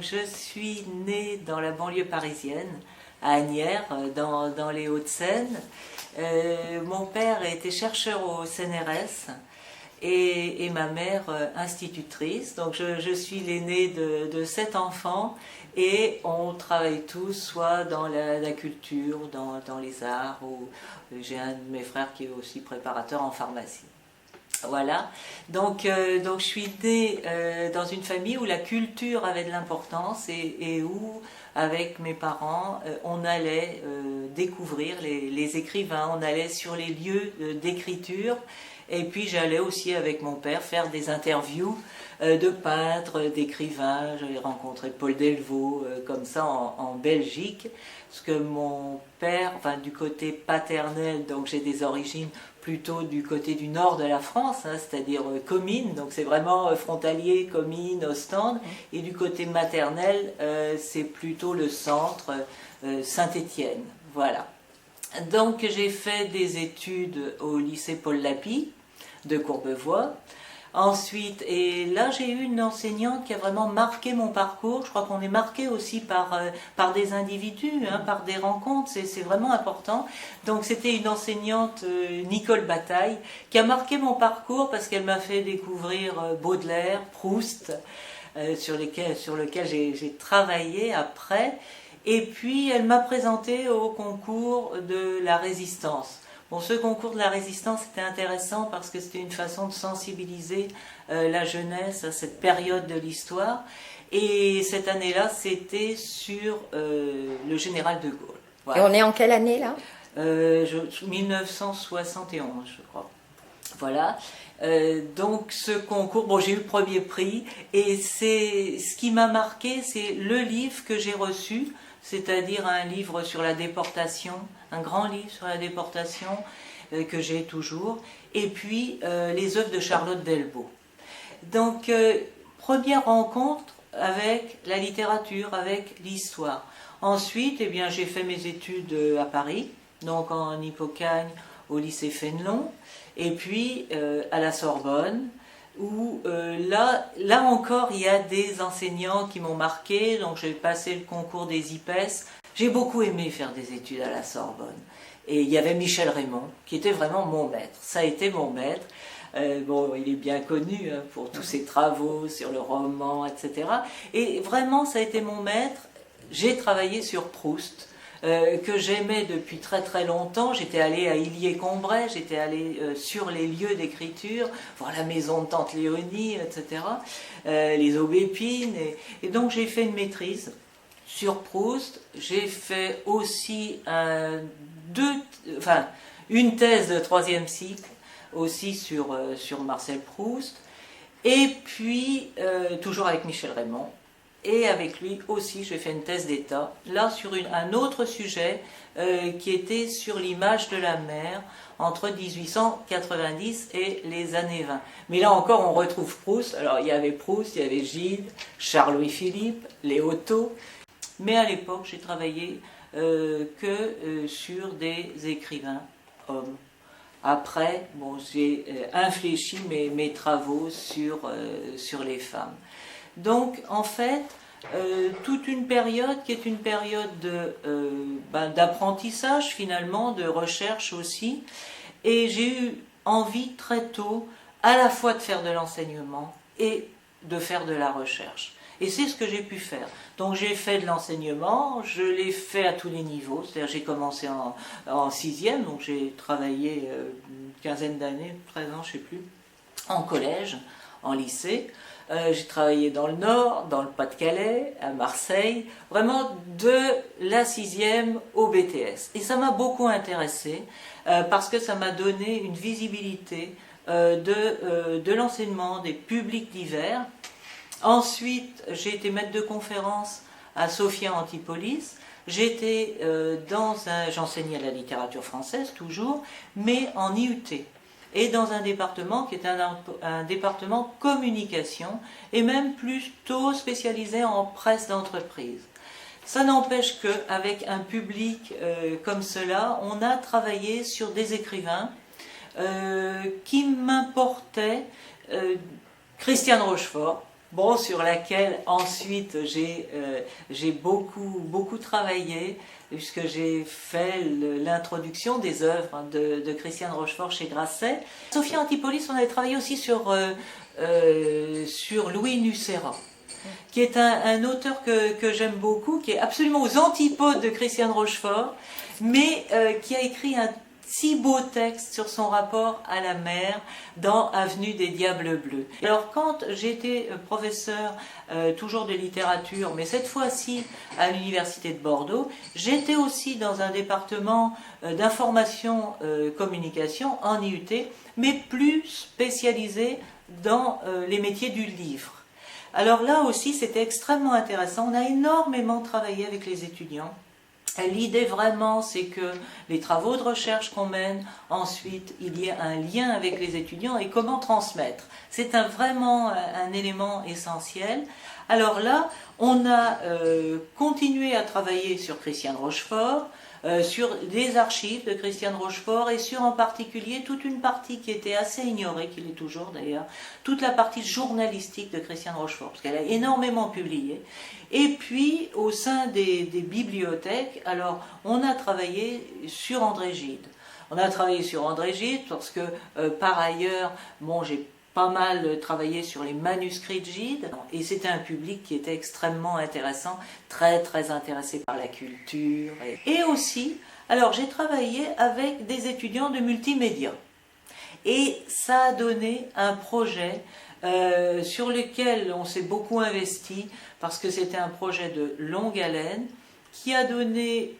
donc je suis née dans la banlieue parisienne, à Asnières, dans les Hauts-de-Seine. Mon père était chercheur au CNRS et ma mère institutrice. Donc je suis l'aînée de 7 enfants et on travaille tous soit dans la culture, dans les arts, ou j'ai un de mes frères qui est aussi préparateur en pharmacie. Voilà, donc je suis née dans une famille où la culture avait de l'importance et où, avec mes parents, on allait découvrir les écrivains, on allait sur les lieux d'écriture, et puis j'allais aussi avec mon père faire des interviews de peintres, d'écrivains. J'avais rencontré Paul Delvaux comme ça en Belgique, parce que mon père, enfin du côté paternel, donc j'ai des origines plutôt du côté du nord de la France, hein, c'est-à-dire Comines, donc c'est vraiment frontalier, Comines, Ostende, et du côté maternel, c'est plutôt le centre, Saint-Étienne, voilà. Donc j'ai fait des études au lycée Paul Lapie de Courbevoie. Ensuite, et là j'ai eu une enseignante qui a vraiment marqué mon parcours. Je crois qu'on est marqué aussi par des individus, hein, par des rencontres, c'est vraiment important. Donc c'était une enseignante, Nicole Bataille, qui a marqué mon parcours parce qu'elle m'a fait découvrir Baudelaire, Proust, sur lequel j'ai travaillé après. Et puis elle m'a présenté au concours de la Résistance. Bon, ce concours de la Résistance était intéressant parce que c'était une façon de sensibiliser la jeunesse à cette période de l'histoire. Et cette année-là, c'était sur le général de Gaulle. Voilà. Et on est en quelle année là 1971, je crois. Voilà. Donc ce concours, bon, j'ai eu le premier prix et c'est ce qui m'a marqué, c'est le livre que j'ai reçu, c'est-à-dire un livre sur la déportation, un grand livre sur la déportation que j'ai toujours, et puis les œuvres de Charlotte Delbo. Donc première rencontre avec la littérature, avec l'histoire. Ensuite, eh bien, j'ai fait mes études à Paris, donc en Hippocagne, au lycée Fénelon, et puis à la Sorbonne, où là encore il y a des enseignants qui m'ont marqué. Donc j'ai passé le concours des IPES. J'ai beaucoup aimé faire des études à la Sorbonne. Et il y avait Michel Raymond, qui était vraiment mon maître. Ça a été mon maître. Bon, il est bien connu hein, pour tous ses travaux sur le roman, etc. Et vraiment, ça a été mon maître. J'ai travaillé sur Proust, que j'aimais depuis très très longtemps. J'étais allée à Illier-Combray, j'étais allée sur les lieux d'écriture, voir la maison de Tante Léonie, etc., les aubépines, et donc j'ai fait une maîtrise sur Proust. J'ai fait aussi une thèse de 3e cycle aussi sur Marcel Proust, et puis toujours avec Michel Raymond. Et avec lui aussi, j'ai fait une thèse d'État, là sur un autre sujet qui était sur l'image de la mer entre 1890 et les années 20. Mais là encore, on retrouve Proust. Alors il y avait Proust, il y avait Gide, Charles-Louis Philippe, Léoto. Mais à l'époque, j'ai travaillé que sur des écrivains hommes. Après, bon, j'ai infléchi mes travaux sur les femmes. Donc, en fait, toute une période qui est une période d'apprentissage finalement, de recherche aussi. Et j'ai eu envie très tôt à la fois de faire de l'enseignement et de faire de la recherche. Et c'est ce que j'ai pu faire. Donc j'ai fait de l'enseignement, je l'ai fait à tous les niveaux. C'est-à-dire j'ai commencé en 6e, donc j'ai travaillé une quinzaine d'années, 13 ans, je ne sais plus, en collège, en lycée. J'ai travaillé dans le Nord, dans le Pas-de-Calais, à Marseille, vraiment de la 6e au BTS. Et ça m'a beaucoup intéressée parce que ça m'a donné une visibilité de l'enseignement, des publics divers. Ensuite, j'ai été maître de conférence à Sophia Antipolis. J'enseignais la littérature française toujours, mais en IUT. Et dans un département qui est un département communication, et même plutôt spécialisé en presse d'entreprise. Ça n'empêche qu'avec un public comme cela, on a travaillé sur des écrivains qui m'importaient. Christiane Rochefort, bon, sur laquelle ensuite j'ai beaucoup travaillé, puisque j'ai fait l'introduction des œuvres de Christiane Rochefort chez Grasset. Sophia Antipolis, on avait travaillé aussi sur Louis Nucera, qui est un auteur que j'aime beaucoup, qui est absolument aux antipodes de Christiane Rochefort, mais qui a écrit un si beau texte sur son rapport à la mer dans Avenue des Diables Bleus. Alors quand j'étais professeur toujours de littérature, mais cette fois-ci à l'Université de Bordeaux, j'étais aussi dans un département d'information communication en IUT, mais plus spécialisé dans les métiers du livre. Alors là aussi c'était extrêmement intéressant, on a énormément travaillé avec les étudiants. L'idée vraiment, c'est que les travaux de recherche qu'on mène, ensuite il y a un lien avec les étudiants et comment transmettre. C'est vraiment un élément essentiel. Alors là, on a continué à travailler sur Christiane Rochefort, sur des archives de Christiane Rochefort et sur en particulier toute une partie qui était assez ignorée, qui l'est toujours d'ailleurs, toute la partie journalistique de Christiane Rochefort, parce qu'elle a énormément publié. Et puis au sein des bibliothèques, alors on a travaillé sur André Gide. On a travaillé sur André Gide parce que par ailleurs, bon, j'ai pas mal travaillé sur les manuscrits de Gide, et c'était un public qui était extrêmement intéressant, très intéressé par la culture. Et aussi, alors j'ai travaillé avec des étudiants de multimédia, et ça a donné un projet sur lequel on s'est beaucoup investi, parce que c'était un projet de longue haleine, qui a donné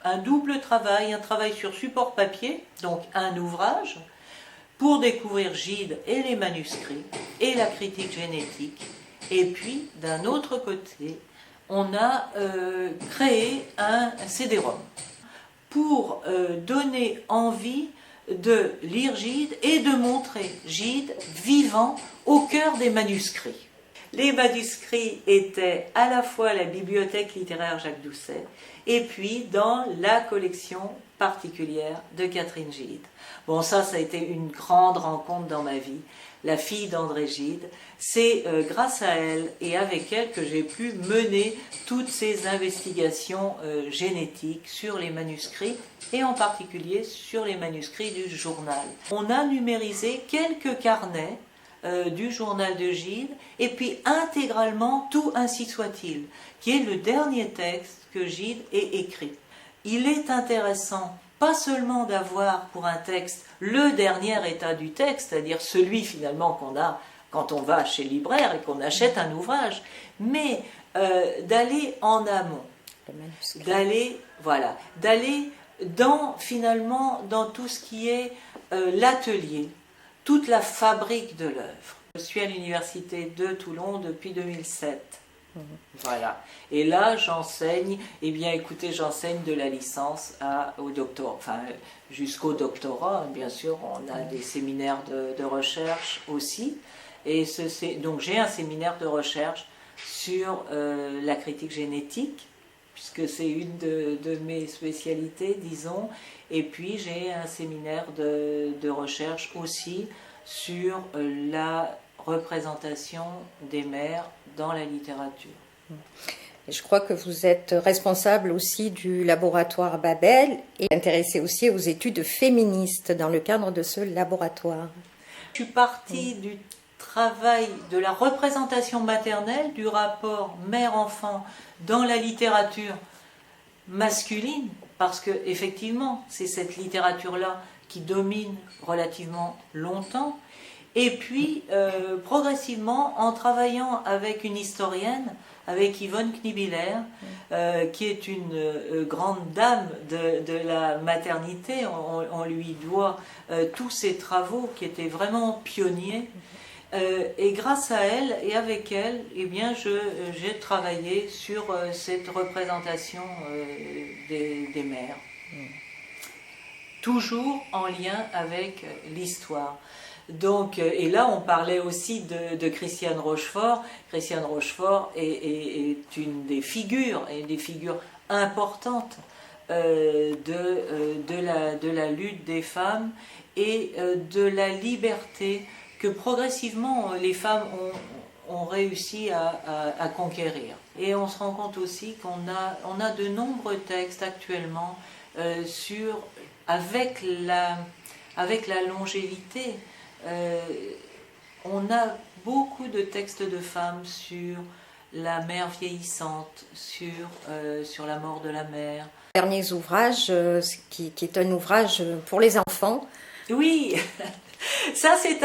un double travail, un travail sur support papier, donc un ouvrage, pour découvrir Gide et les manuscrits et la critique génétique. Et puis, d'un autre côté, on a créé un CD-ROM pour donner envie de lire Gide et de montrer Gide vivant au cœur des manuscrits. Les manuscrits étaient à la fois la bibliothèque littéraire Jacques Doucet et puis dans la collection particulière de Catherine Gide. Bon, ça a été une grande rencontre dans ma vie. La fille d'André Gide, c'est grâce à elle et avec elle que j'ai pu mener toutes ces investigations génétiques sur les manuscrits et en particulier sur les manuscrits du journal. On a numérisé quelques carnets du journal de Gide, et puis intégralement Tout ainsi soit-il, qui est le dernier texte que Gide ait écrit. Il est intéressant, pas seulement d'avoir pour un texte le dernier état du texte, c'est-à-dire celui finalement qu'on a quand on va chez le libraire et qu'on achète un ouvrage, mais d'aller en amont, d'aller finalement dans tout ce qui est l'atelier, toute la fabrique de l'œuvre. Je suis à l'université de Toulon depuis 2007. Voilà. Et là, j'enseigne, j'enseigne de la licence au doctorat, jusqu'au doctorat, bien sûr. On a des séminaires de recherche aussi. Et donc j'ai un séminaire de recherche sur la critique génétique, puisque c'est une de mes spécialités, disons. Et puis j'ai un séminaire de recherche aussi sur la représentation des mères dans la littérature. Et je crois que vous êtes responsable aussi du laboratoire Babel et intéressé aussi aux études féministes dans le cadre de ce laboratoire. Je suis partie du travail de la représentation maternelle, du rapport mère-enfant dans la littérature masculine, parce que effectivement c'est cette littérature-là qui domine relativement longtemps, et puis progressivement en travaillant avec une historienne, avec Yvonne Knibiller, qui est une grande dame de la maternité. On lui doit tous ses travaux qui étaient vraiment pionniers. Et grâce à elle et avec elle, eh bien, j'ai travaillé sur cette représentation des mères. Toujours en lien avec l'histoire. Donc, et là, on parlait aussi de Christiane Rochefort. Christiane Rochefort est une des figures importantes de la lutte des femmes et de la liberté que progressivement les femmes ont réussi à conquérir. Et on se rend compte aussi qu'on a de nombreux textes actuellement avec la longévité. On a beaucoup de textes de femmes sur la mère vieillissante, sur la mort de la mère. Dernier ouvrage, qui est un ouvrage pour les enfants. Oui, ça c'est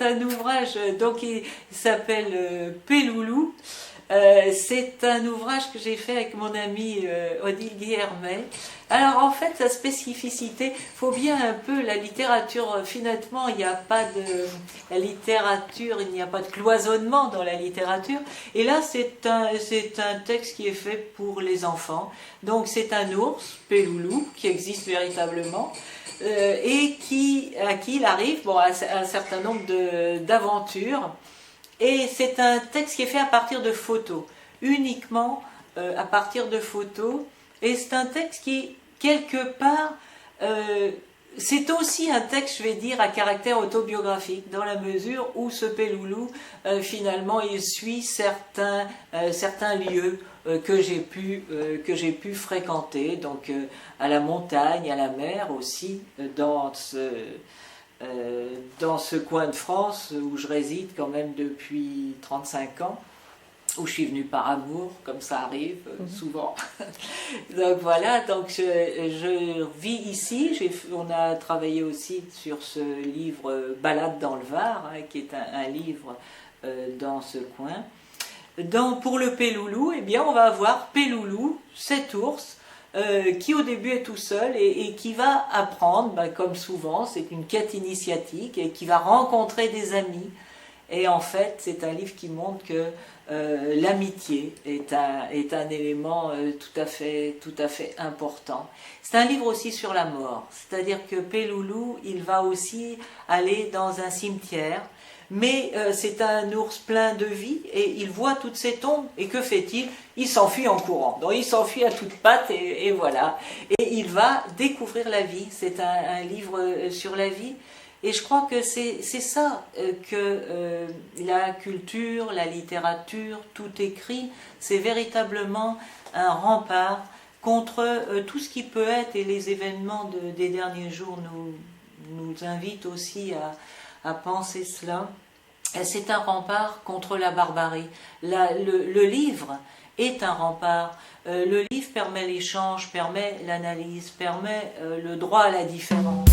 un ouvrage donc qui s'appelle Péloulou. C'est un ouvrage que j'ai fait avec mon amie Odile Guillermet. Alors en fait, sa spécificité, faut bien un peu la littérature, finalement, il n'y a pas de cloisonnement dans la littérature. Et là, c'est un texte qui est fait pour les enfants. Donc c'est un ours, Péloulou, qui existe véritablement. Et à qui il arrive un certain nombre d'aventures. Et c'est un texte qui est fait à partir de photos, uniquement à partir de photos. Et c'est un texte qui, quelque part, c'est aussi un texte, je vais dire, à caractère autobiographique, dans la mesure où ce Péloulou, finalement, il suit certains lieux que j'ai pu fréquenter, donc à la montagne, à la mer aussi, dans ce coin de France où je réside quand même depuis 35 ans, où je suis venue par amour, comme ça arrive souvent. Donc voilà, donc je vis ici. On a travaillé aussi sur ce livre Balade dans le Var, qui est un livre dans ce coin. Pour le Péloulou, eh bien, on va avoir Péloulou, cet ours, qui au début est tout seul et qui va apprendre, comme souvent, c'est une quête initiatique, et qui va rencontrer des amis. Et en fait, c'est un livre qui montre que l'amitié est un élément tout à fait important. C'est un livre aussi sur la mort, c'est-à-dire que Péloulou, il va aussi aller dans un cimetière, mais c'est un ours plein de vie et il voit toutes ces tombes. Et que fait-il? Il s'enfuit en courant. Donc il s'enfuit à toutes pattes et voilà. Et il va découvrir la vie. C'est un livre sur la vie. Et je crois que c'est ça que la culture, la littérature, tout écrit, c'est véritablement un rempart contre tout ce qui peut être, et les événements des derniers jours nous invitent aussi à penser cela. C'est un rempart contre la barbarie. Le livre est un rempart. Le livre permet l'échange, permet l'analyse, permet le droit à la différence.